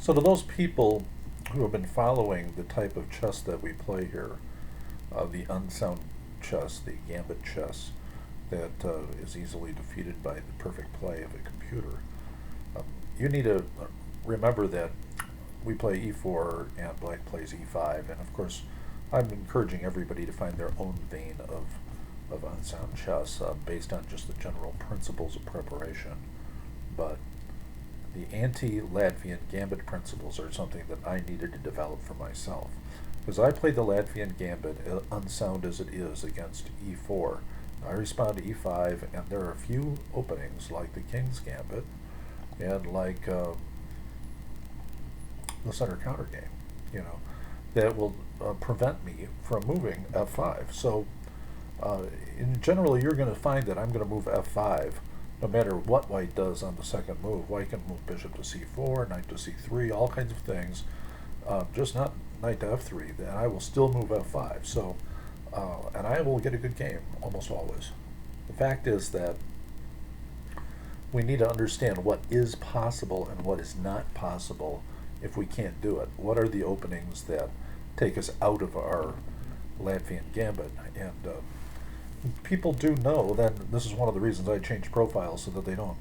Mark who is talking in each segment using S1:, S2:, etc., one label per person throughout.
S1: So to those people who have been following the type of chess that we play here, the unsound chess, the gambit chess, that is easily defeated by the perfect play of a computer, um, you need to remember that we play e4 and black plays e5, and of course I'm encouraging everybody to find their own vein of unsound chess based on just the general principles of preparation. But the anti-Latvian gambit principles are something that I needed to develop for myself. Because I played the Latvian gambit, unsound as it is, against e4. I respond to e5, and there are a few openings, like the king's gambit, and like the center counter game, that will prevent me from moving f5. So in generally, you're going to find that I'm going to move f5 no matter what white does on the second move. White can move bishop to c4, knight to c3, all kinds of things, just not knight to f3. Then I will still move f5. So, and I will get a good game almost always. The fact is that we need to understand what is possible and what is not possible if we can't do it. What are the openings that take us out of our Latvian gambit? And people do know that this is one of the reasons I changed profiles so that they don't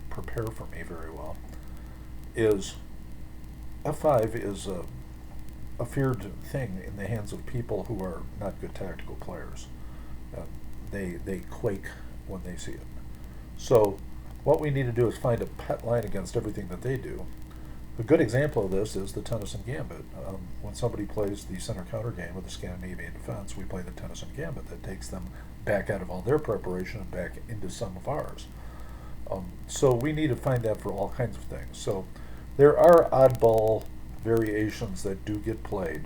S1: prepare for me very well. Is f5 is a feared thing in the hands of people who are not good tactical players. They quake when they see it. So what we need to do is find a pet line against everything that they do. A good example of this is the Tennyson Gambit. When somebody plays the center counter game with the Scandinavian defense, we play the Tennyson Gambit that takes them back out of all their preparation and back into some of ours. So we need to find that for all kinds of things. So there are oddball variations that do get played,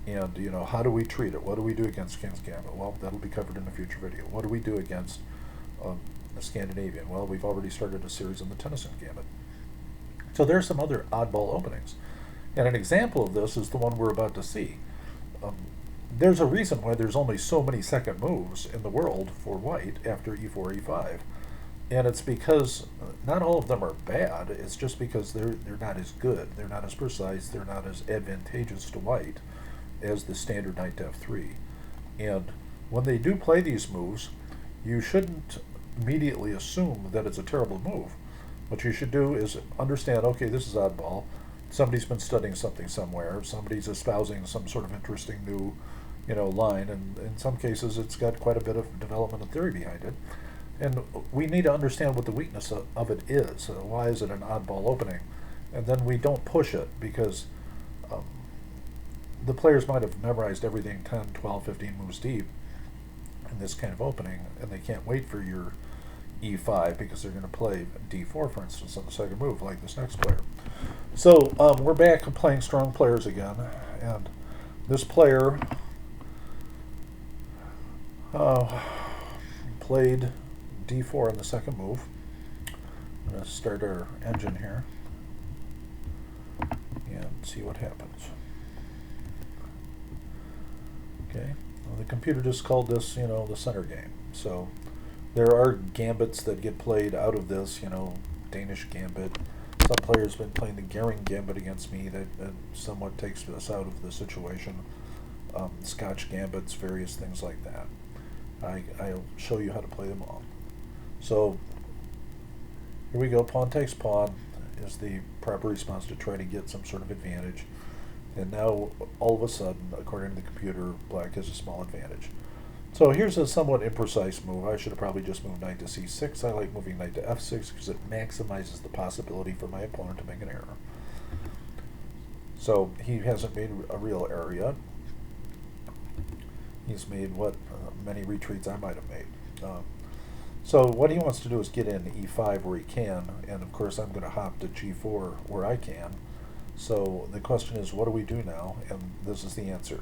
S1: and how do we treat it? What do we do against King's Gambit? Well, that'll be covered in a future video. What do we do against the Scandinavian? Well, we've already started a series on the Tennyson Gambit. So there are some other oddball openings. And an example of this is the one we're about to see. There's a reason why there's only so many second moves in the world for white after e4, e5. And it's because not all of them are bad, it's just because they're not as good, they're not as precise, they're not as advantageous to white as the standard knight to f3. And when they do play these moves, you shouldn't immediately assume that it's a terrible move. What you should do is understand, okay, this is oddball. Somebody's been studying something somewhere. Somebody's espousing some sort of interesting new, line, and in some cases it's got quite a bit of development and theory behind it. And we need to understand what the weakness of it is. Why is it an oddball opening? And then we don't push it because the players might have memorized everything 10, 12, 15 moves deep in this kind of opening, and they can't wait for your e5 because they're going to play d4, for instance, on the second move, like this next player. So we're back to playing strong players again, and this player played d4 on the second move. I'm going to start our engine here and see what happens. Okay, well, the computer just called this, the center game. So there are gambits that get played out of this, Danish gambit. Some players have been playing the Gehring gambit against me that somewhat takes us out of the situation. Scotch gambits, various things like that. I'll show you how to play them all. So here we go. Pawn takes pawn is the proper response to try to get some sort of advantage. And now, all of a sudden, according to the computer, black has a small advantage. So here's a somewhat imprecise move. I should have probably just moved knight to c6. I like moving knight to f6 because it maximizes the possibility for my opponent to make an error. So he hasn't made a real error yet. He's made what many retreats I might have made. So what he wants to do is get in e5 where he can, and of course I'm going to hop to g4 where I can. So the question is, what do we do now? And this is the answer.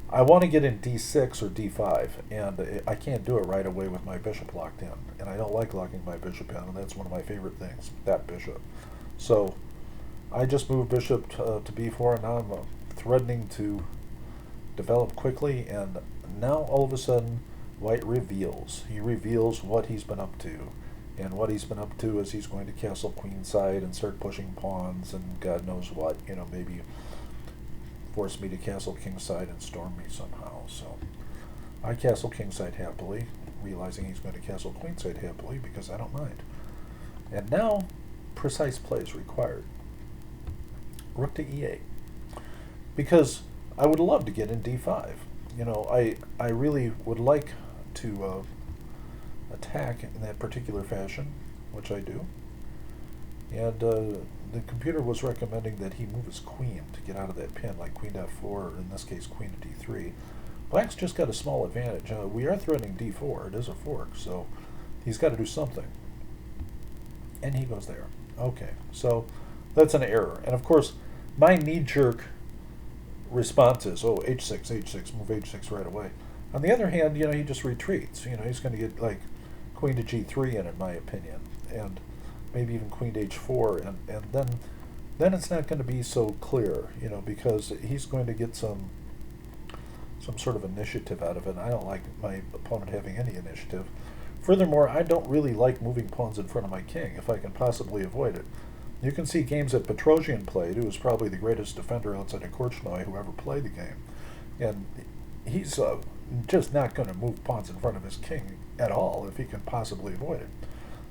S1: I want to get in d6 or d5, and I can't do it right away with my bishop locked in. And I don't like locking my bishop in, and that's one of my favorite things, that bishop. So I just moved bishop to b4, and now I'm threatening to develop quickly, and now all of a sudden white reveals. He reveals what he's been up to. And what he's been up to is he's going to castle queenside and start pushing pawns and God knows what, maybe force me to castle kingside and storm me somehow. So I castle kingside happily, realizing he's going to castle queenside happily because I don't mind. And now, precise play is required. Rook to e8. Because I would love to get in d5. I really would like to attack in that particular fashion, which I do. And the computer was recommending that he move his queen to get out of that pin, like queen to f4, or in this case queen to d3. Black's just got a small advantage. We are threatening d4. It is a fork, so he's got to do something. And he goes there. Okay, so that's an error. And of course, my knee-jerk response is, oh, h6, h6, move h6 right away. On the other hand, he just retreats. He's going to get like queen to g3 in my opinion, and maybe even queen to h4, and then it's not going to be so clear, because he's going to get some sort of initiative out of it. I don't like my opponent having any initiative. Furthermore, I don't really like moving pawns in front of my king if I can possibly avoid it. You can see games that Petrosian played, who was probably the greatest defender outside of Korchnoi who ever played the game. And he's just not going to move pawns in front of his king at all if he can possibly avoid it.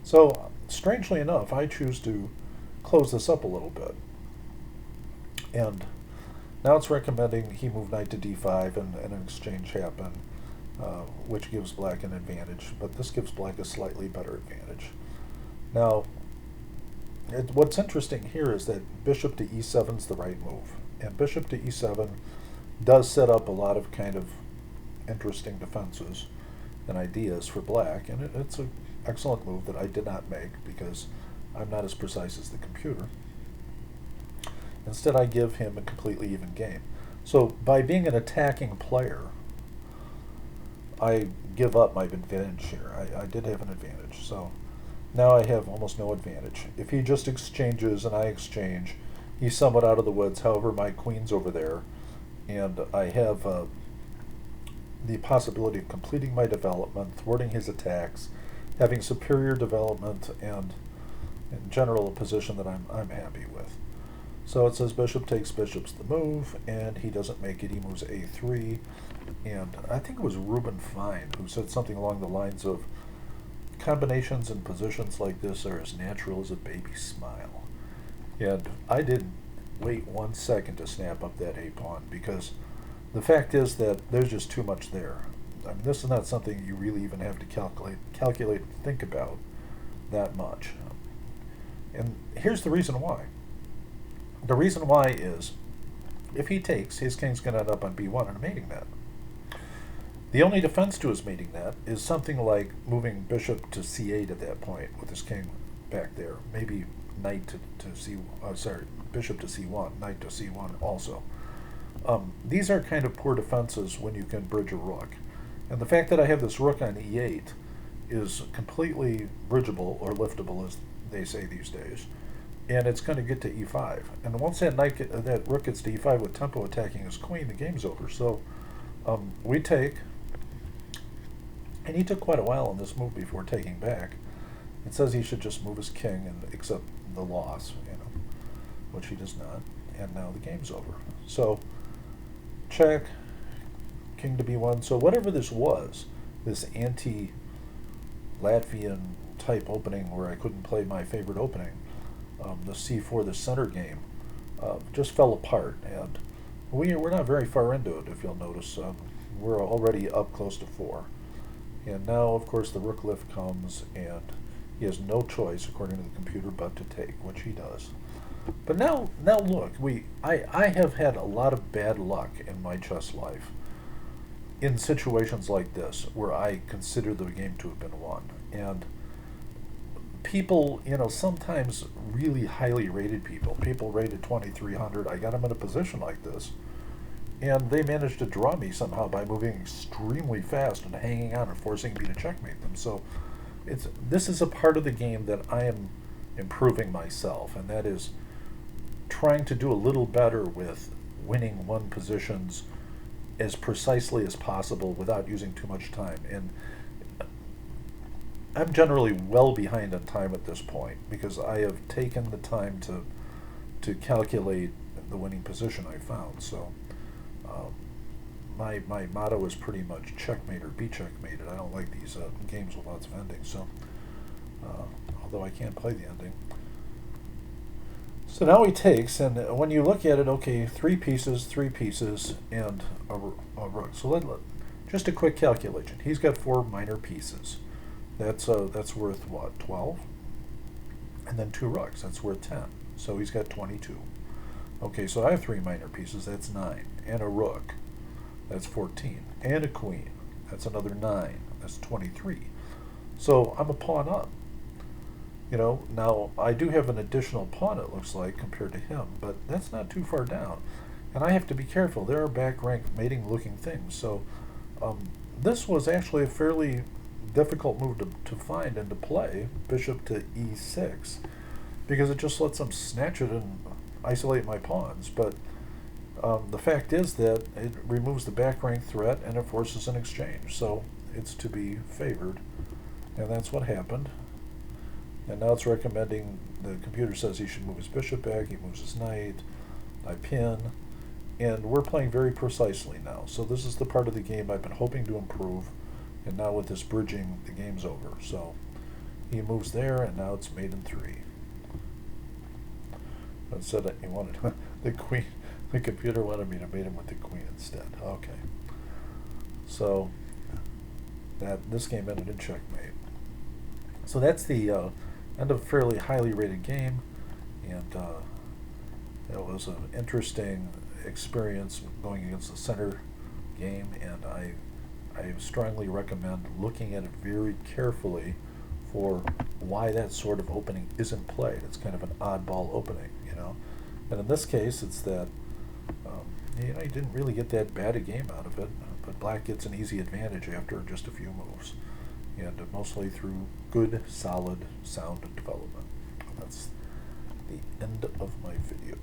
S1: So, strangely enough, I choose to close this up a little bit. And now it's recommending he move knight to d5 and an exchange happen, which gives black an advantage, but this gives black a slightly better advantage. Now, what's interesting here is that bishop to e7 is the right move, and bishop to e7 does set up a lot of kind of interesting defenses and ideas for black, and it's an excellent move that I did not make because I'm not as precise as the computer. Instead, I give him a completely even game. So by being an attacking player, I give up my advantage here. I did have an advantage. So now I have almost no advantage. If he just exchanges and I exchange, he's somewhat out of the woods. However, my queen's over there, and I have the possibility of completing my development, thwarting his attacks, having superior development, and in general a position that I'm happy with. So it says bishop takes bishop's the move, and he doesn't make it. He moves a3, and I think it was Reuben Fine who said something along the lines of, combinations and positions like this are as natural as a baby's smile. And I didn't wait 1 second to snap up that a-pawn, because the fact is that there's just too much there. I mean, this is not something you really even have to calculate and think about that much. And here's the reason why. The reason why is, if he takes, his king's going to end up on b1 and a mating net. The only defense to his mating net is something like moving bishop to c8 at that point with his king back there. Maybe knight bishop to c1, knight to c1 also. These are kind of poor defenses when you can bridge a rook. And the fact that I have this rook on e8 is completely bridgeable, or liftable as they say these days. And it's going to get to e5. And once that rook gets to e5 with tempo attacking his queen, the game's over. So we take, and he took quite a while on this move before taking back. It says he should just move his king and accept the loss, which he does not. And now the game's over. So check, king to b1. So whatever this was, this anti-Latvian type opening where I couldn't play my favorite opening, the c4, the center game, just fell apart. And we're not very far into it, if you'll notice. We're already up close to 4. And now, of course, the rook lift comes, and he has no choice, according to the computer, but to take, which he does. But now look, I have had a lot of bad luck in my chess life in situations like this, where I consider the game to have been won. And people, sometimes really highly rated people rated 2,300, I got them in a position like this, and they managed to draw me somehow by moving extremely fast and hanging on and forcing me to checkmate them. So this is a part of the game that I am improving myself, and that is trying to do a little better with winning one positions as precisely as possible without using too much time. And I'm generally well behind on time at this point because I have taken the time to calculate the winning position I found. So um, my motto is pretty much checkmate or be checkmated. I don't like these games with lots of endings. So although I can't play the ending. So now he takes, and when you look at it, okay, three pieces, and a rook. So just a quick calculation. He's got four minor pieces. That's worth what, 12? And then two rooks. That's worth 10. So he's got 22. Okay, so I have three minor pieces. That's 9, and a rook. That's 14, and a queen. That's another 9. That's 23. So I'm a pawn up. Now I do have an additional pawn, it looks like, compared to him, but that's not too far down. And I have to be careful. There are back rank mating looking things. So this was actually a fairly difficult move to find and to play, bishop to e6, because it just lets him snatch it and isolate my pawns. But the fact is that it removes the back rank threat and it forces an exchange. So it's to be favored. And that's what happened. And now it's recommending, the computer says he should move his bishop back, he moves his knight, I pin, and we're playing very precisely now. So this is the part of the game I've been hoping to improve, and now with this bridging, the game's over. So he moves there, and now it's mate in 3. It said that he wanted the queen, the computer wanted me to mate him with the queen instead. Okay. So this game ended in checkmate. So that's the end of a fairly highly rated game, and it was an interesting experience going against the center game, and I strongly recommend looking at it very carefully for why that sort of opening isn't played. It's kind of an oddball opening, and in this case it's that he didn't really get that bad a game out of it, but black gets an easy advantage after just a few moves, and mostly through good, solid, sound development. That's the end of my video.